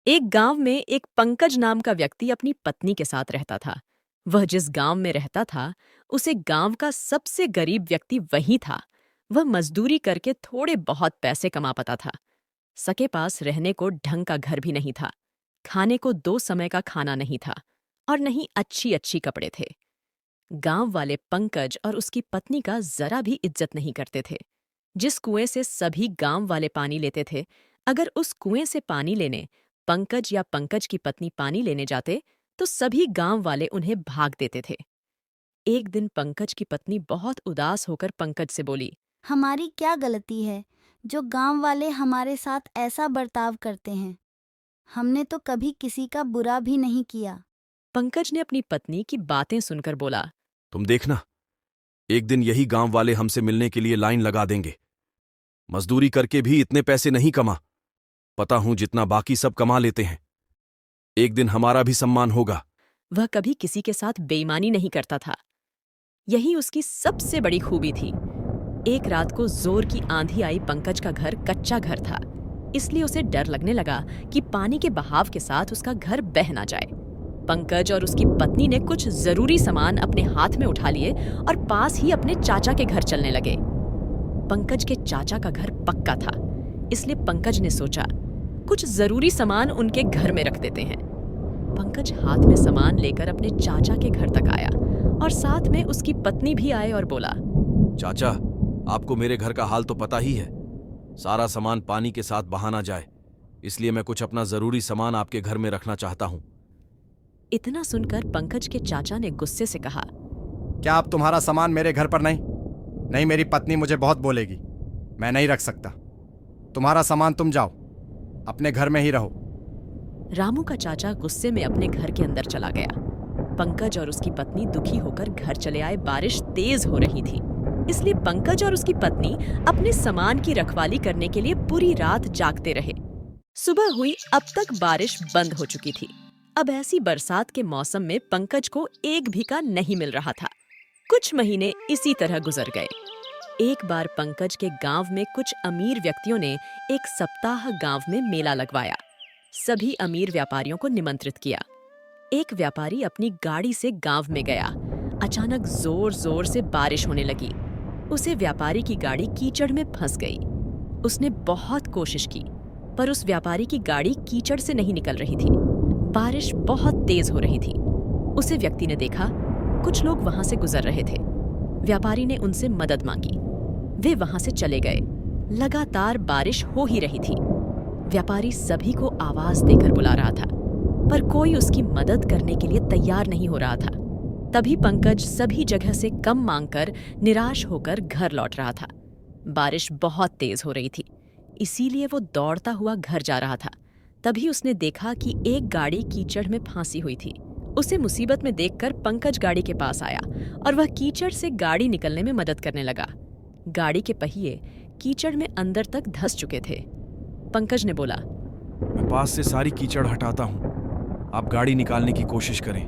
एक गांव में एक पंकज नाम का व्यक्ति अपनी पत्नी के साथ रहता था। वह जिस गांव में रहता था, उसे गांव का सबसे गरीब व्यक्ति वही था। वह मजदूरी करके थोड़े बहुत पैसे कमा पाता था। सके पास रहने को ढंग का घर भी नहीं था। खाने को 2 समय का खाना नहीं था और नहीं अच्छी अच्छी कपड़े थे। गांव वाले पंकज और उसकी पत्नी का जरा भी इज्जत नहीं करते थे। जिस कुएं से सभी गांव वाले पानी लेते थे, अगर उस कुएं से पानी लेने पंकज या पंकज की पत्नी पानी लेने जाते तो सभी गांव वाले उन्हें भाग देते थे। एक दिन पंकज की पत्नी बहुत उदास होकर पंकज से बोली। हमारी क्या गलती है जो गांव वाले हमारे साथ ऐसा बर्ताव करते हैं। हमने तो कभी किसी का बुरा भी नहीं किया। पंकज ने अपनी पत्नी की बातें सुनकर बोला। तुम देखना, एक दिन यही गांव वाले हमसे मिलने के लिए लाइन लगा देंगे। मजदूरी करके भी इतने पैसे नहीं कमा, पता हूं जितना बाकी सब कमा लेते हैं। एक दिन हमारा भी सम्मान होगा। वह कभी किसी के साथ बेईमानी नहीं करता था। यही उसकी सबसे बड़ी खूबी थी। एक रात को जोर की आंधी आई। पंकज का घर कच्चा घर था, इसलिए उसे डर लगने लगा कि पानी के बहाव के साथ उसका घर बह ना जाए। पंकज और उसकी पत्नी ने कुछ जरूरी सामान अपने हाथ में उठा लिए और पास ही अपने चाचा के घर चलने लगे। पंकज के चाचा का घर पक्का था, इसलिए पंकज ने सोचा कुछ जरूरी सामान उनके घर में रख देते हैं। पंकज हाथ में सामान लेकर अपने चाचा के घर तक आया और साथ में उसकी पत्नी भी आए और बोला। चाचा, आपको मेरे घर का हाल तो पता ही है। सारा सामान पानी के साथ बहा ना जाए, इसलिए मैं कुछ अपना जरूरी सामान आपके घर में रखना चाहता हूं। इतना सुनकर पंकज के चाचा ने गुस्से से कहा। क्या अब तुम्हारा सामान मेरे घर पर नहीं? नहीं, मेरी पत्नी मुझे बहुत बोलेगी। मैं नहीं रख सकता। तुम्हारा सामान तुम जाओ, अपने घर में ही रहो। रामू का चाचा गुस्से में अपने घर के अंदर चला गया। पंकज और उसकी पत्नी दुखी होकर घर चले आए। बारिश तेज हो रही थी, इसलिए पंकज और उसकी पत्नी अपने सामान की रखवाली करने के लिए पूरी रात जागते रहे। सुबह हुई, अब तक बारिश बंद हो चुकी थी। अब ऐसी बरसात के मौसम में पंकज को एक भी का नहीं मिल रहा था। कुछ महीने इसी तरह गुजर गए। एक बार पंकज के गांव में कुछ अमीर व्यक्तियों ने एक सप्ताह गांव में मेला लगवाया। सभी अमीर व्यापारियों को निमंत्रित किया। एक व्यापारी अपनी गाड़ी से गांव में गया। अचानक जोर जोर से बारिश होने लगी। उसे व्यापारी की गाड़ी कीचड़ में फंस गई। उसने बहुत कोशिश की, पर उस व्यापारी की गाड़ी कीचड़ से नहीं निकल रही थी। बारिश बहुत तेज हो रही थी। उसे व्यक्ति ने देखा। कुछ लोग वहां से गुजर रहे थे। व्यापारी ने उनसे मदद मांगी। वे वहां से चले गए। लगातार बारिश हो ही रही थी। व्यापारी सभी को आवाज देकर बुला रहा था, पर कोई उसकी मदद करने के लिए तैयार नहीं हो रहा था। तभी पंकज सभी जगह से कम मांगकर निराश होकर घर लौट रहा था। बारिश बहुत तेज हो रही थी, इसीलिए वो दौड़ता हुआ घर जा रहा था। तभी उसने देखा कि एक गाड़ी कीचड़ में फांसी हुई थी। उसे मुसीबत में देखकर पंकज गाड़ी के पास आया और वह कीचड़ से गाड़ी निकलने में मदद करने लगा। गाड़ी के पहिए कीचड़ में अंदर तक धंस चुके थे। पंकज ने बोला। मैं पास से सारी कीचड़ हटाता हूं, आप गाड़ी निकालने की कोशिश करें।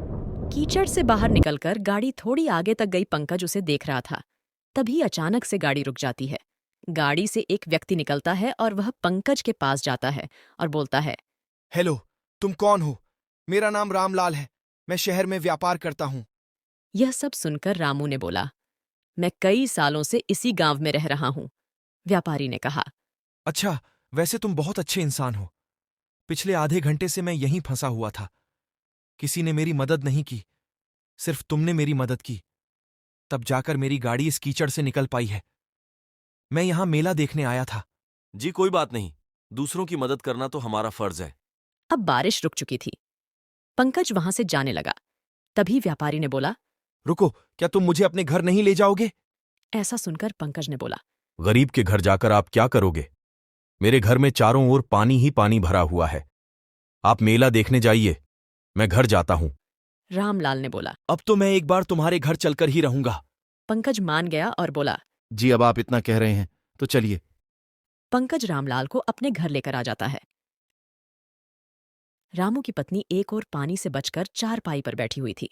कीचड़ से बाहर निकलकर गाड़ी थोड़ी आगे तक गई। पंकज उसे देख रहा था। तभी अचानक से गाड़ी रुक जाती है। गाड़ी से एक व्यक्ति निकलता है और वह पंकज के पास जाता है और बोलता है। हेलो, तुम कौन हो? मेरा नाम रामलाल है। मैं शहर में व्यापार करता हूँ। यह सब सुनकर रामू ने बोला, मैं कई सालों से इसी गांव में रह रहा हूँ। व्यापारी ने कहा। अच्छा, वैसे तुम बहुत अच्छे इंसान हो। पिछले आधे घंटे से मैं यहीं फंसा हुआ था। किसी ने मेरी मदद नहीं की, सिर्फ तुमने मेरी मदद की। तब जाकर मेरी गाड़ी इस कीचड़ से निकल पाई है। मैं यहां मेला देखने आया था। जी कोई बात नहीं, दूसरों की मदद करना तो हमारा फर्ज है। अब बारिश रुक चुकी थी। पंकज वहां से जाने लगा। तभी व्यापारी ने बोला। रुको, क्या तुम मुझे अपने घर नहीं ले जाओगे? ऐसा सुनकर पंकज ने बोला। गरीब के घर जाकर आप क्या करोगे? मेरे घर में चारों ओर पानी ही पानी भरा हुआ है। आप मेला देखने जाइए, मैं घर जाता हूं। रामलाल ने बोला। अब तो मैं एक बार तुम्हारे घर चलकर ही रहूंगा। पंकज मान गया और बोला। जी, अब आप इतना कह रहे हैं तो चलिए। पंकज रामलाल को अपने घर लेकर आ जाता है। रामू की पत्नी एक ओर पानी से बचकर चारपाई पर बैठी हुई थी।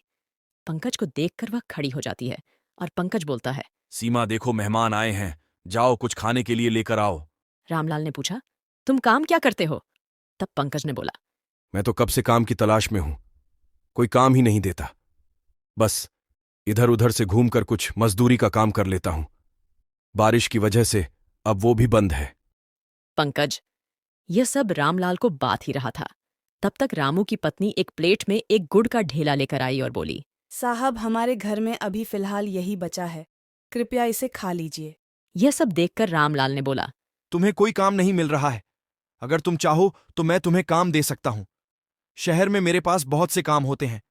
पंकज को देखकर वह खड़ी हो जाती है और पंकज बोलता है। सीमा, देखो मेहमान आए हैं, जाओ कुछ खाने के लिए लेकर आओ। रामलाल ने पूछा, तुम काम क्या करते हो? तब पंकज ने बोला, मैं तो कब से काम की तलाश में हूं, कोई काम ही नहीं देता। बस इधर उधर से घूमकर कुछ मजदूरी का काम कर लेता हूं। बारिश की वजह से अब वो भी बंद है। पंकज, यह सब रामलाल को बात ही रहा था। तब तक रामू की पत्नी एक प्लेट में एक गुड़ का ढेला लेकर आई और बोली, साहब, हमारे घर में अभी फिलहाल यही बचा है, कृपया इसे खा लीजिए। यह सब देखकर रामलाल ने बोला, तुम्हें कोई काम नहीं मिल रहा है। अगर तुम चाहो तो मैं तुम्हें काम दे सकता हूं। शहर में मेरे पास बहुत से काम होते हैं।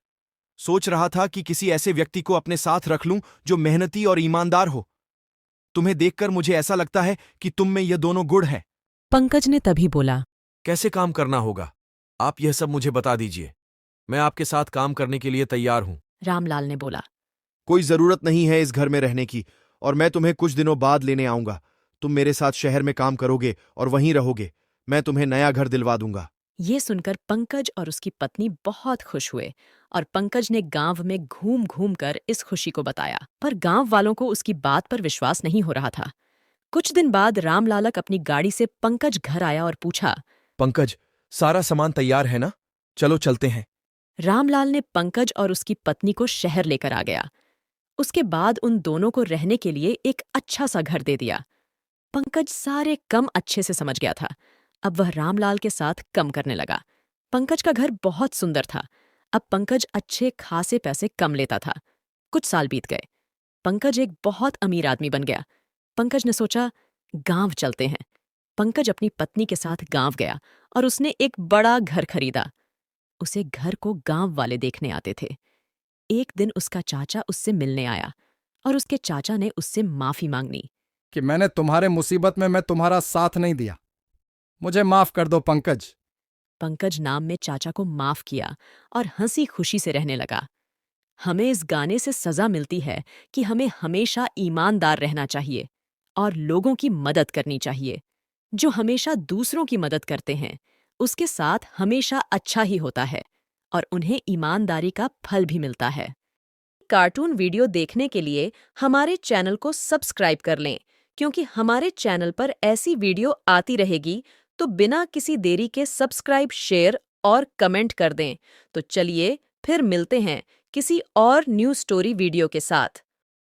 सोच रहा था कि किसी ऐसे व्यक्ति को अपने साथ रख लूं जो मेहनती और ईमानदार हो। तुम्हें देखकर मुझे ऐसा लगता है कि तुम में ये दोनों गुण हैं। पंकज ने तभी बोला, कैसे काम करना होगा, आप यह सब मुझे बता दीजिए। मैं आपके साथ काम करने के लिए तैयार हूं। रामलाल ने बोला, कोई जरूरत नहीं है इस घर में रहने की, और मैं तुम्हें कुछ दिनों बाद लेने आऊंगा। तुम मेरे साथ शहर में काम करोगे और वहीं रहोगे। मैं तुम्हें नया घर दिलवा दूंगा। ये सुनकर पंकज और उसकी पत्नी बहुत खुश हुए और पंकज ने गांव में घूम घूम कर इस खुशी को बताया। पर गांव वालों को उसकी बात पर विश्वास नहीं हो रहा था। कुछ दिन बाद रामलालक अपनी गाड़ी से पंकज घर आया और पूछा, पंकज, सारा सामान तैयार है ना? चलो चलते हैं। रामलाल ने पंकज और उसकी पत्नी को शहर लेकर आ गया। उसके बाद उन दोनों को रहने के लिए एक अच्छा सा घर दे दिया। पंकज सारे कम अच्छे से समझ गया था। अब वह रामलाल के साथ कम करने लगा। पंकज का घर बहुत सुंदर था। अब पंकज अच्छे खासे पैसे कम लेता था। कुछ साल बीत गए। पंकज एक बहुत अमीर आदमी बन गया। पंकज ने सोचा, गांव चलते हैं। पंकज अपनी पत्नी के साथ गांव गया और उसने एक बड़ा घर खरीदा। उसे घर को गांव वाले देखने आते थे। एक दिन उसका चाचा उससे मिलने आया और उसके चाचा ने उससे माफी मांगनी। कि मैंने तुम्हारे मुसीबत में मैं तुम्हारा साथ नहीं दिया। मुझे माफ कर दो पंकज। पंकज नाम में चाचा को माफ किया और हंसी खुशी से रहने लगा। हमें इस गाने से सजा मिलती है कि हमें हमेशा ईमानदार रहना चाहिए और लोगों की मदद करनी चाहिए। जो हमेशा दूसरों की मदद करते हैं, उसके साथ हमेशा अच्छा ही होता है और उन्हें ईमानदारी का फल भी मिलता है। कार्टून वीडियो देखने के लिए हमारे चैनल को सब्सक्राइब कर लें, क्योंकि हमारे चैनल पर ऐसी वीडियो आती रहेगी। तो बिना किसी देरी के सब्सक्राइब, शेयर और कमेंट कर दें। तो चलिए फिर मिलते हैं किसी और न्यू स्टोरी वीडियो के साथ।